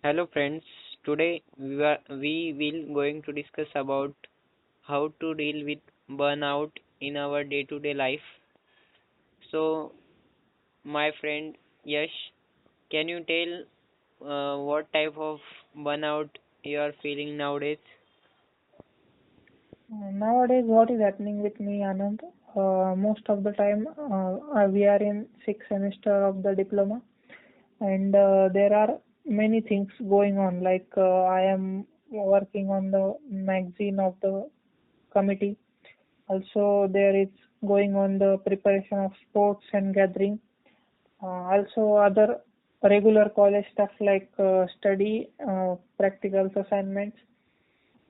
Hello friends, today we will going to discuss about how to deal with burnout in our day-to-day life. So, my friend Yash, can you tell what type of burnout you are feeling nowadays? Nowadays, what is happening with me, Anand? Most of the time, we are in sixth semester of the diploma, and there are many things going on. Like I am working on the magazine of the committee. Also, there is going on the preparation of sports and gathering. Also, other regular college stuff like study, practicals, assignments,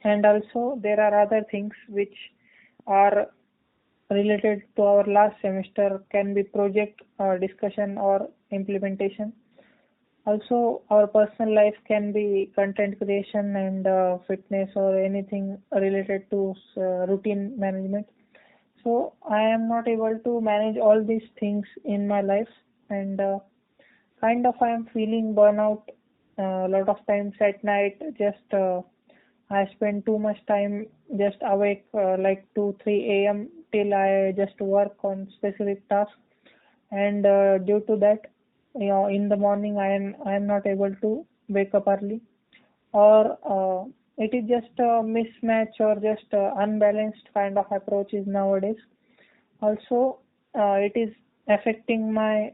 and also there are other things which are related to our last semester, can be project discussion or implementation. Also, our personal life can be content creation and fitness or anything related to routine management. So I am not able to manage all these things in my life, and kind of I am feeling burnout a lot of times at night. Just I spend too much time just awake, like 2 3 a.m. till I just work on specific tasks, and due to that, in the morning I am not able to wake up early, or it is just a mismatch or just unbalanced kind of approaches nowadays. Also, it is affecting my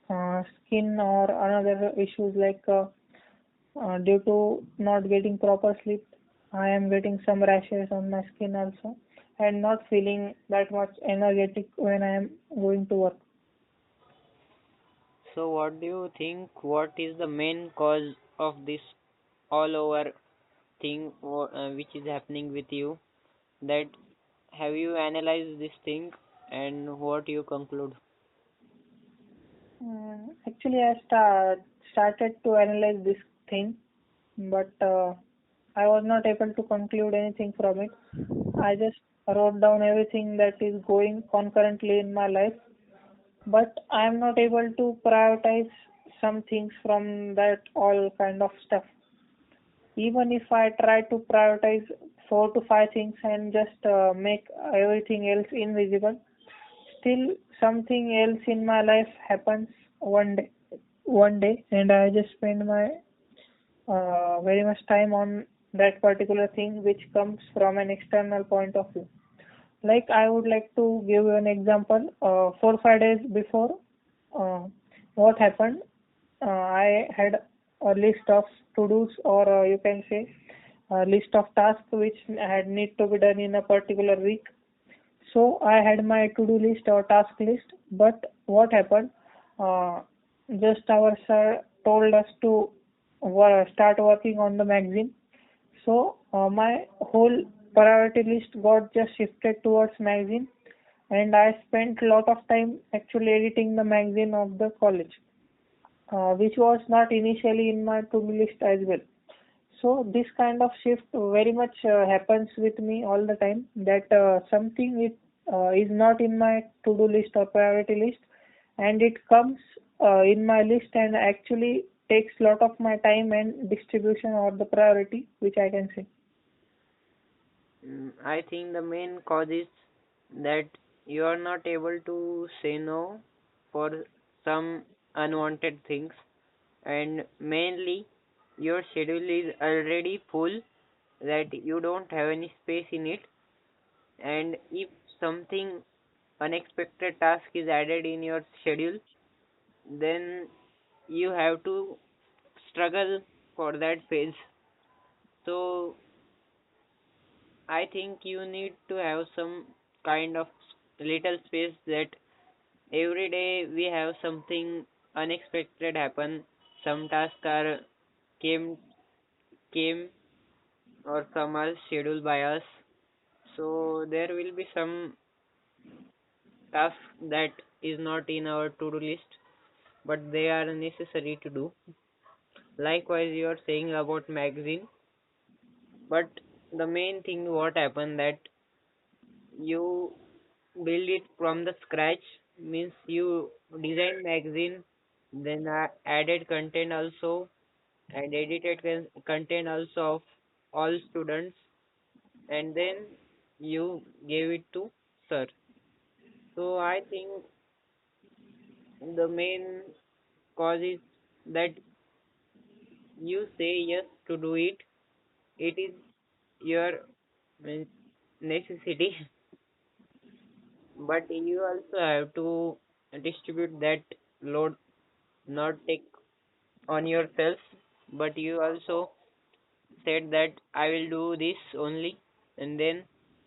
skin or another issues like due to not getting proper sleep, I am getting some rashes on my skin also, and not feeling that much energetic when I am going to work. So, what do you think? What is the main cause of this all over thing which is happening with you? That have you analyzed this thing and what you conclude? Actually, I started to analyze this thing, but I was not able to conclude anything from it. I just wrote down everything that is going concurrently in my life, but I am not able to prioritize some things from that all kind of stuff. Even if I try to prioritize 4 to 5 things and just make everything else invisible, still something else in my life happens one day, and I just spend my very much time on that particular thing which comes from an external point of view. Like I would like to give you an example. 4 5 days before, uh, what happened? I had a list of to-dos, or you can say a list of tasks which had need to be done in a particular week. So I had my to-do list or task list. But what happened? Uh, just our sir told us to start working on the magazine. So my whole priority list got just shifted towards magazine, and I spent a lot of time actually editing the magazine of the college, which was not initially in my to-do list as well. So this kind of shift very much happens with me all the time. That something is not in my to-do list or priority list, and it comes in my list and actually takes lot of my time and distribution or the priority, which I can say. I think the main cause is that you are not able to say no for some unwanted things, and mainly your schedule is already full that you don't have any space in it, and if something unexpected task is added in your schedule, then you have to struggle for that phase. So I think you need to have some kind of little space that every day we have something unexpected happen. Some tasks are came came or some are scheduled by us. So there will be some task that is not in our to-do list, but they are necessary to do. Likewise, you are saying about magazine, but the main thing what happened that you build it from the scratch means you design magazine, then added content also, and edited content also of all students, and then you gave it to sir. So I think the main cause is that you say yes to do it. It is your means necessity, but you also have to distribute that load, not take on yourself, but you also said that I will do this only, and then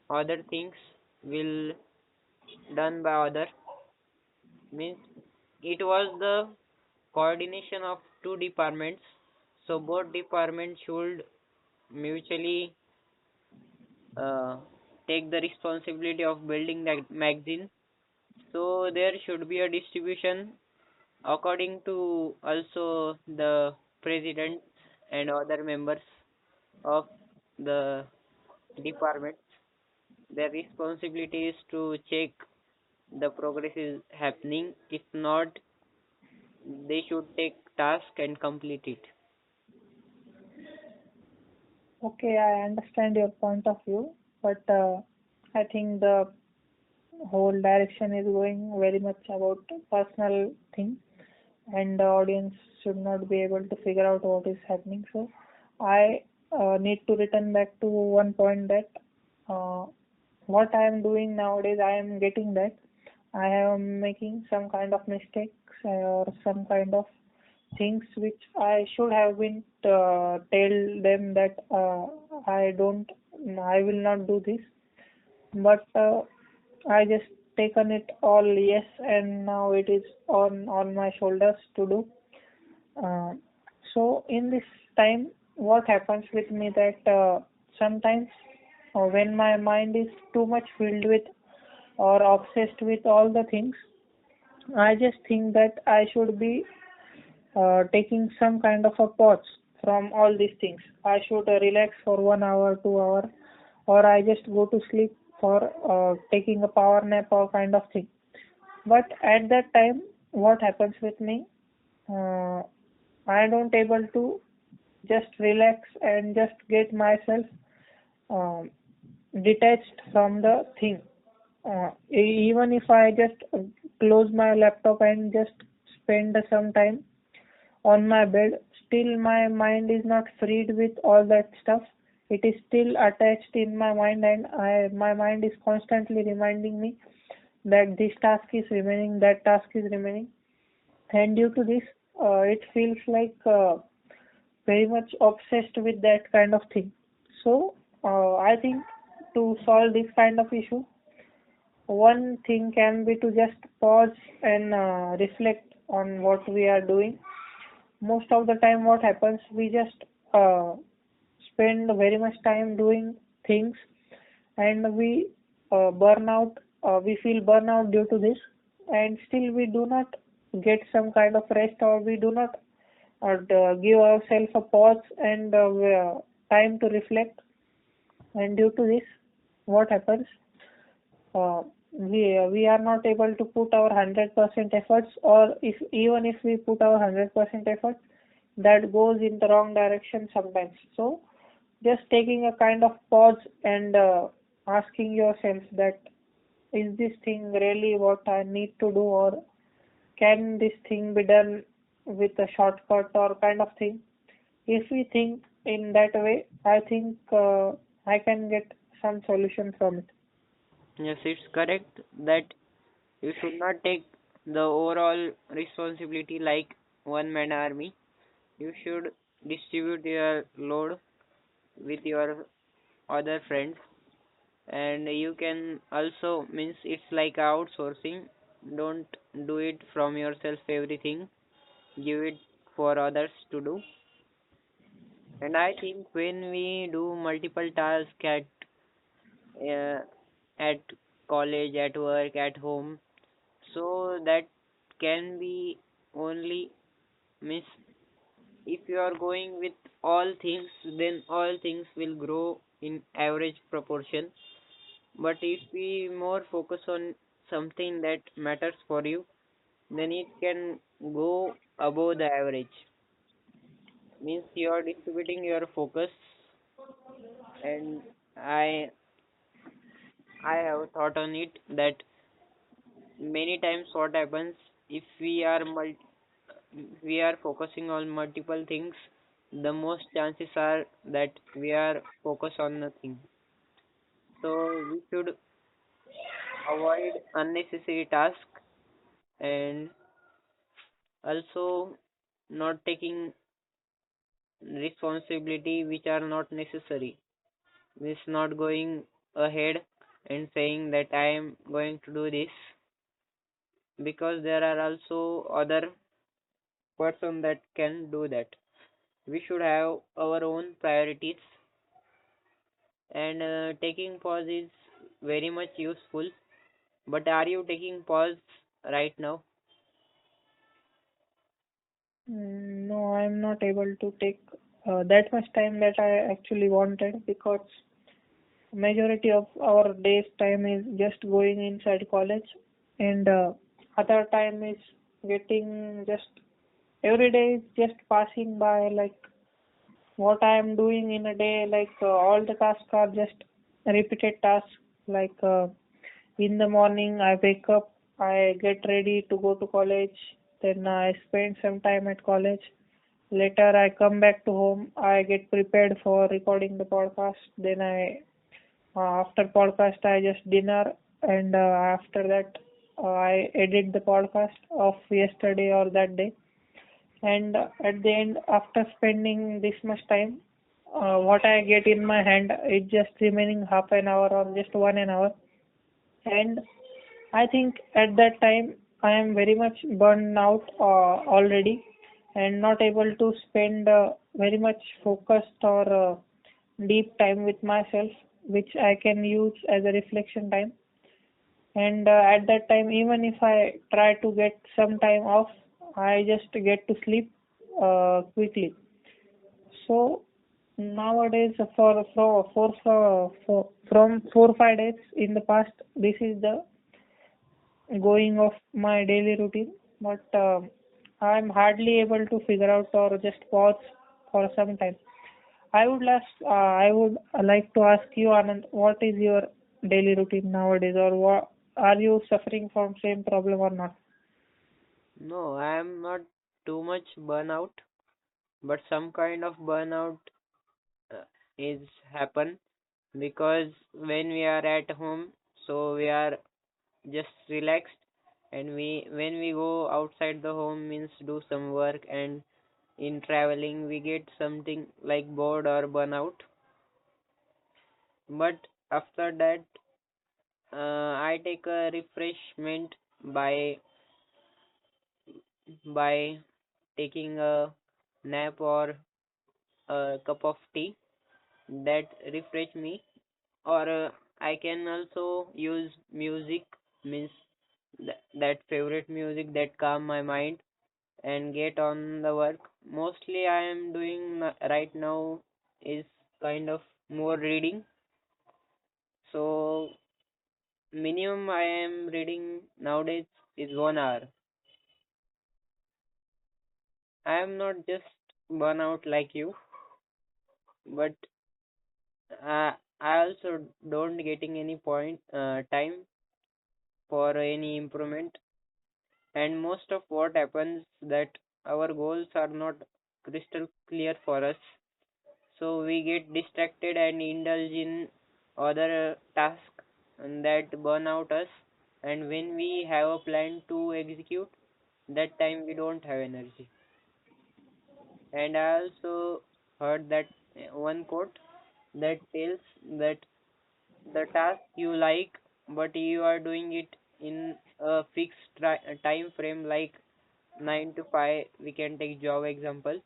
other things will done by other. Means it was the coordination of two departments, so both departments should mutually uh, take the responsibility of building that magazine. So there should be a distribution according to also the president and other members of the department. Their responsibility is to check the progress is happening. If not, they should take task and complete it. Okay, I understand your point of view, but I think the whole direction is going very much about personal things, and the audience should not be able to figure out what is happening. So I need to return back to one point that uh, what I am doing nowadays, I am getting that I am making some kind of mistakes or some kind of things which I should have been tell them that I will not do this, but I just taken it all yes, and now it is on my shoulders to do. Uh, so in this time, what happens with me that sometimes when my mind is too much filled with or obsessed with all the things, I just think that I should be taking some kind of a pause from all these things. I should relax for 1 hour, 2 hour, or I just go to sleep for taking a power nap or kind of thing. But at that time, what happens with me? Uh, I don't able to just relax and just get myself um, detached from the thing. Even if I just close my laptop and just spend some time on my bed, still my mind is not freed with all that stuff. It is still attached in my mind, and my mind is constantly reminding me that this task is remaining, that task is remaining, and due to this, it feels like very much obsessed with that kind of thing. So, I think to solve this kind of issue, one thing can be to just pause and reflect on what we are doing. Most of the time, what happens, we just uh, spend very much time doing things, and we feel burnout due to this, and still we do not get some kind of rest, or we do not give ourselves a pause and time to reflect. And due to this, what happens, uh, we are not able to put our 100% efforts, or if even if we put our 100% effort, that goes in the wrong direction sometimes. So just taking a kind of pause and asking yourself that is this thing really what I need to do, or can this thing be done with a shortcut or kind of thing. If we think in that way, I think I can get some solution from it. Yes, it's correct that you should not take the overall responsibility like one man army. You should distribute your load with your other friends, and you can also means it's like outsourcing. Don't do it from yourself everything. Give it for others to do. And I think when we do multiple tasks uh, at college, at work, at home, so that can be only miss. If you are going with all things, then all things will grow in average proportion. But if we more focus on something that matters for you, then it can go above the average. means you are distributing your focus. And I I have thought on it that many times what happens if we are focusing on multiple things, the most chances are that we are focused on nothing. So we should avoid unnecessary tasks and also not taking responsibility which are not necessary. Means not going ahead and saying that I am going to do this because there are also other person that can do that. We should have our own priorities and taking pause is very much useful. But are you taking pause right now? No, I'm not able to take that much time that I actually wanted because majority of our day's time is just going inside college and other time is getting just every day is just passing by like what I am doing in a day like all the tasks are just repeated tasks like in the morning I wake up, I get ready to go to college, then I spend some time at college. Later I come back to home, I get prepared for recording the podcast. Then after podcast I just dinner and after that I edit the podcast of yesterday or that day. And at the end, after spending this much time, what I get in my hand is just remaining half an hour or just 1 hour. And I think at that time I am very much burned out already and not able to spend very much focused or deep time with myself, which I can use as a reflection time. And at that time, even if I try to get some time off, I just get to sleep quickly. So nowadays, from 4 5 days in the past, this is the going of my daily routine, but I'm hardly able to figure out or just pause for some time. I would like to ask you, Anand, what is your daily routine nowadays, or what are you suffering from same problem or not? No, I am not too much burnout, but some kind of burnout uh, is happen because when we are at home, so we are just relaxed, and we when we go outside the home means do some work, and in traveling we get something like bored or burnout. But after that, I take a refreshment by by taking a nap or a cup of tea that refresh me, or I can also use music, means that favorite music that calm my mind and get on the work. Mostly I am doing right now is kind of more reading. So minimum I am reading nowadays is 1 hour. I am not just burnout like you, but I also don't getting any point time for any improvement. And most of what happens that our goals are not crystal clear for us, so we get distracted and indulge in other tasks and that burn out us. And when we have a plan to execute, that time we don't have energy. And I also heard that one quote that tells that the task you like, but you are doing it in a fixed time frame, like 9 to 5. We can take job example.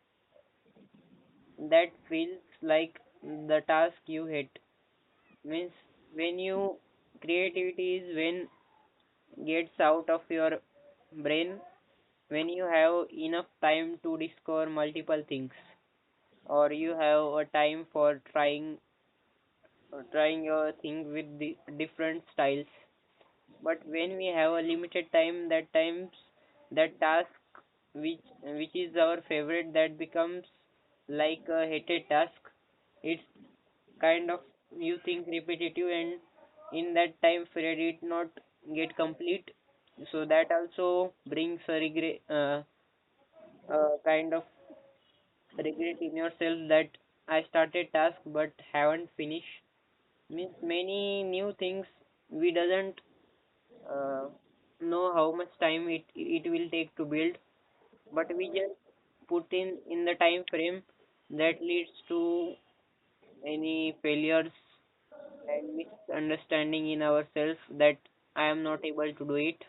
That feels like the task you hate. Means when you creativity is when gets out of your brain, when you have enough time to discover multiple things, or you have a time for trying your thing with the different styles. But when we have a limited time, that times that task which is our favorite, that becomes like a hated task. It's kind of you think repetitive, and in that time period it not get complete. So that also brings a regret, kind of regret in yourself that I started task but haven't finished. Means many new things we doesn't uh, know how much time it will take to build, but we just put in the time frame that leads to any failures and misunderstanding in ourselves that I am not able to do it,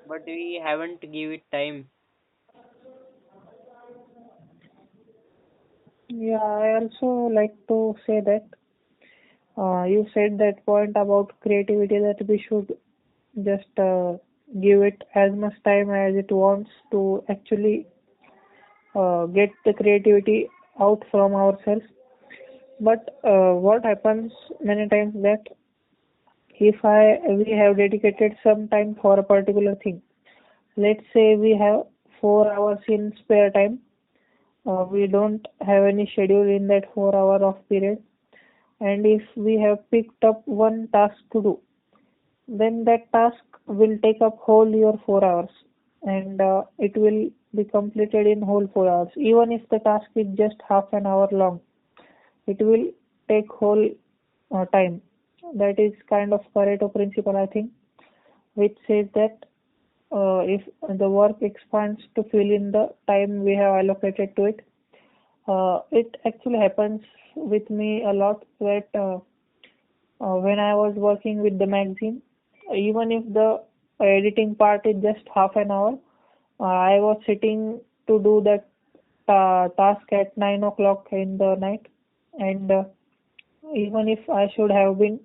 but we haven't give it time. Yeah, I also like to say that you said that point about creativity that we should just give it as much time as it wants to actually get the creativity out from ourselves. But what happens many times that if we have dedicated some time for a particular thing, let's say we have 4 hours in spare time, we don't have any schedule in that 4 hour of period, and if we have picked up one task to do, then that task will take up whole your 4 hours, and it will be completed in whole 4 hours. Even if the task is just half an hour long, it will take whole time. That is kind of Pareto principle, I think, which says that if the work expands to fill in the time we have allocated to it, it actually happens with me a lot that when I was working with the magazine, even if the editing part is just half an hour, I was sitting to do that task at 9 o'clock in the night, and even if I should have been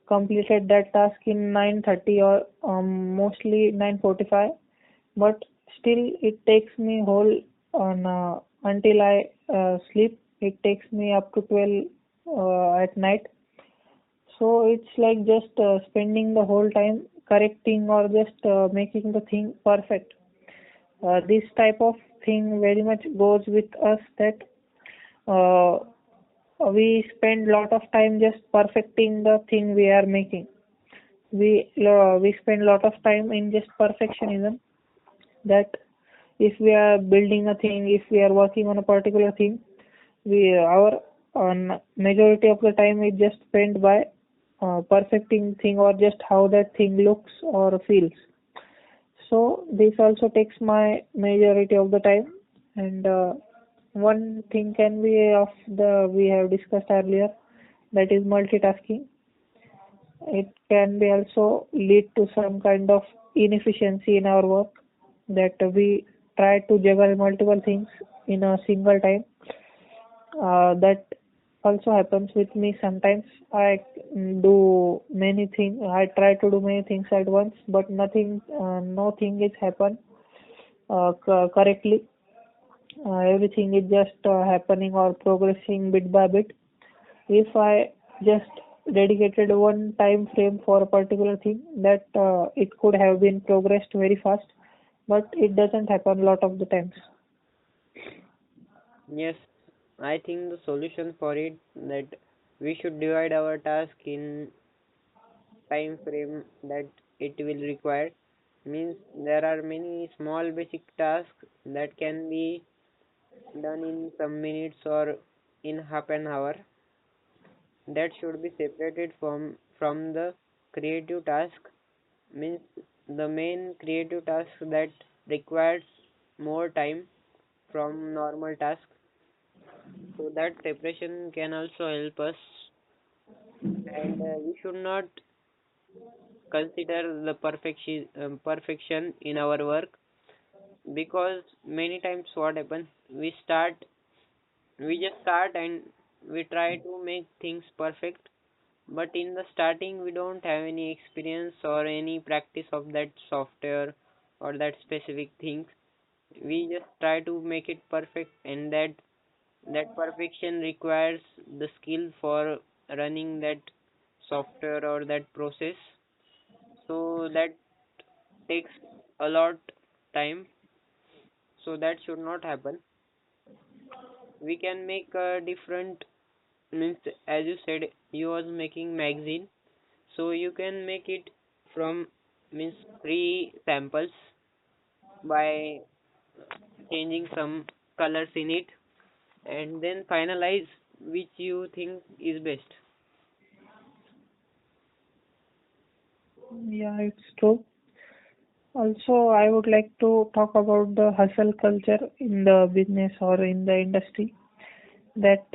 completed that task in 9:30 or mostly 9:45, but still it takes me whole on until I sleep. It takes me up to 12 at night. So it's like just spending the whole time correcting or just making the thing perfect. This type of thing very much goes with us that uh, we spend lot of time just perfecting the thing we are making. We spend lot of time in just perfectionism, that if we are building a thing, if we are working on a particular thing, we our on majority of the time is just spent by perfecting thing or just how that thing looks or feels. So this also takes my majority of the time, and one thing can be of the we have discussed earlier, that is multitasking. It can be also lead to some kind of inefficiency in our work, that we try to juggle multiple things in a single time. That also happens with me sometimes. I do many things. I try to do many things at once, but no thing is happen correctly. Everything is just happening or progressing bit by bit. If I just dedicated one time frame for a particular thing, that it could have been progressed very fast, but it doesn't happen a lot of the times. Yes, I think the solution for it that we should divide our task in time frame that it will require. Means there are many small basic tasks that can be done in some minutes or in half an hour, that should be separated from the creative task. Means the main creative task that requires more time from normal task. So that separation can also help us, and we should not consider the perfection in our work, because many times what happens, we just start and we try to make things perfect, but in the starting we don't have any experience or any practice of that software or that specific things. We just try to make it perfect, and that perfection requires the skill for running that software or that process. So that takes a lot time, so that should not happen. we can make a different, means as you said you was making magazine, so you can make it from, means three samples by changing some colors in it, and then finalize which you think is best. Yeah, it's true. Also, I would like to talk about the hustle culture in the business or in the industry. That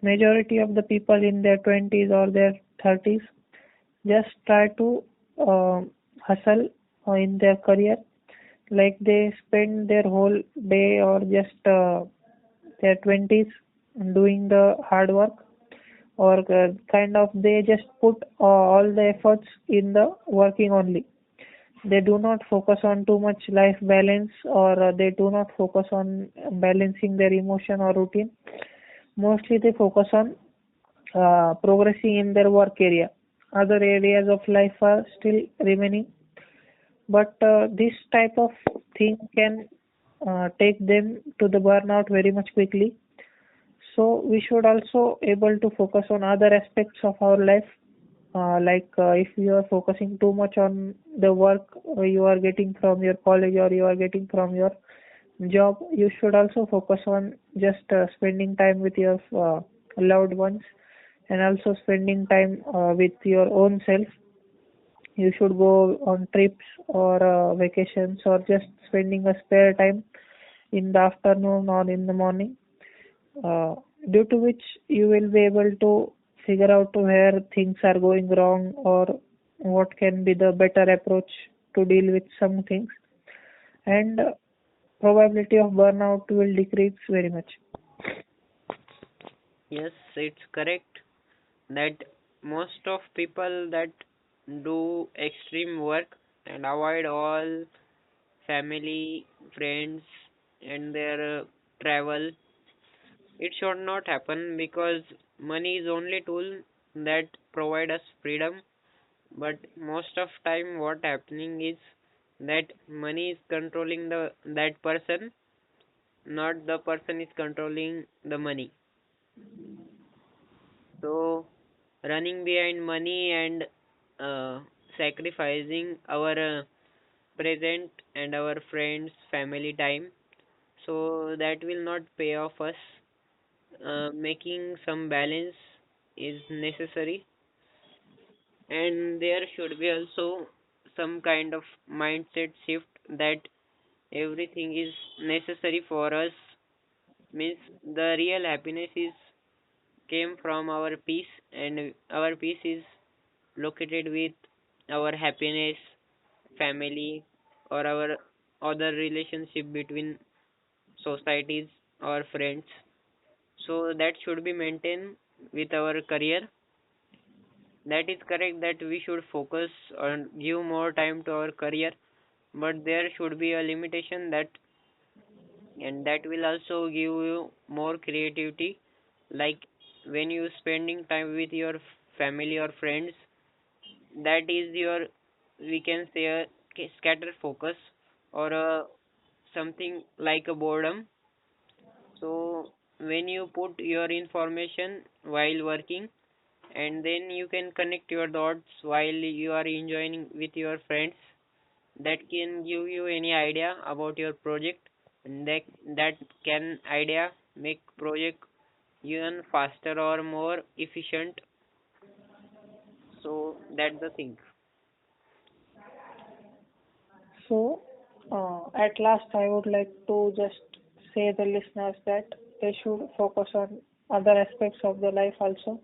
majority of the people in their 20s or their 30s just try to uh, hustle in their career. Like they spend their whole day or just their 20s doing the hard work, or kind of they just put all the efforts in the working only. They do not focus on too much life balance, or they do not focus on balancing their emotion or routine. Mostly they focus on progressing in their work area. Other areas of life are still remaining, but this type of thing can take them to the burnout very much quickly. So we should also able to focus on other aspects of our life. If you are focusing too much on the work you are getting from your college or you are getting from your job, you should also focus on just spending time with your loved ones, and also spending time with your own self. You should go on trips or vacations, or just spending a spare time in the afternoon or in the morning, uh, due to which you will be able to figure out where things are going wrong, or what can be the better approach to deal with some things, and probability of burnout will decrease very much. Yes, it's correct that most of people that do extreme work and avoid all family, friends, and their travel, it should not happen because money is only tool that provide us freedom. But most of time what happening is that money is controlling the that person, not the person is controlling the money. So running behind money and uh, sacrificing our present and our friends family time, so that will not pay off us. Making some balance is necessary, and there should be also some kind of mindset shift that everything is necessary for us, means the real happiness is came from our peace, and our peace is located with our happiness, family, or our other relationship between societies or friends. So that should be maintained with our career. That is correct that we should focus on give more time to our career, but there should be a limitation that, and that will also give you more creativity. Like when you spending time with your family or friends, that is your, we can say a scatter focus, or a something like a boredom. So when you put your information while working, and then you can connect your dots while you are enjoying with your friends, that can give you any idea about your project, and that can idea make project even faster or more efficient. So that's the thing. So, at last, I would like to just say the listeners that they should focus on other aspects of their life also.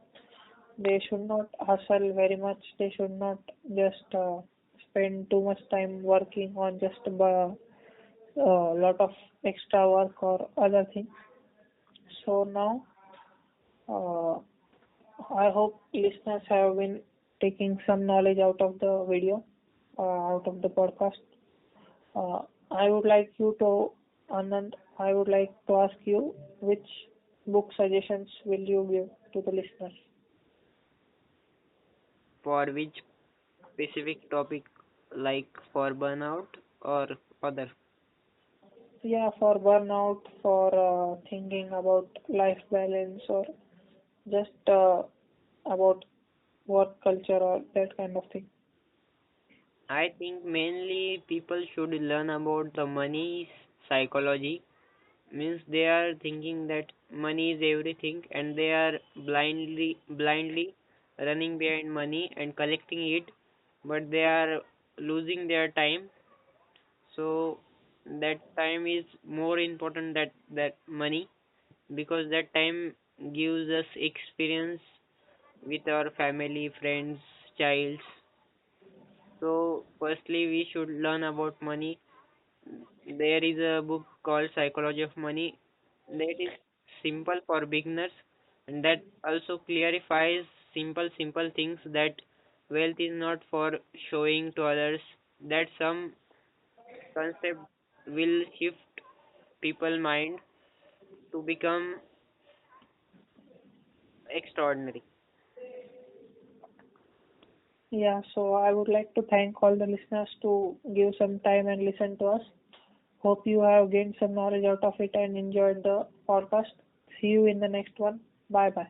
They should not hustle very much. They should not just spend too much time working on just a lot of extra work or other things. So now, uh, I hope listeners have been taking some knowledge out of the video, out of the podcast. Uh, I would like you to, Anand, I would like to ask you, which book suggestions will you give to the listeners? For which specific topic, like for burnout or other? Yeah, for burnout, for thinking about life balance, or just about work culture or that kind of thing. I think mainly people should learn about the money psychology. Means they are thinking that money is everything and they are blindly running behind money and collecting it, but they are losing their time. So that time is more important that money, because that time gives us experience with our family, friends, childs. So firstly we should learn about money. There is a book called Psychology of Money that is simple for beginners, and that also clarifies simple things, that wealth is not for showing to others, that some concept will shift people mind to become extraordinary. Yeah, so I would like to thank all the listeners to give some time and listen to us. Hope you have gained some knowledge out of it and enjoyed the podcast. See you in the next one. Bye bye.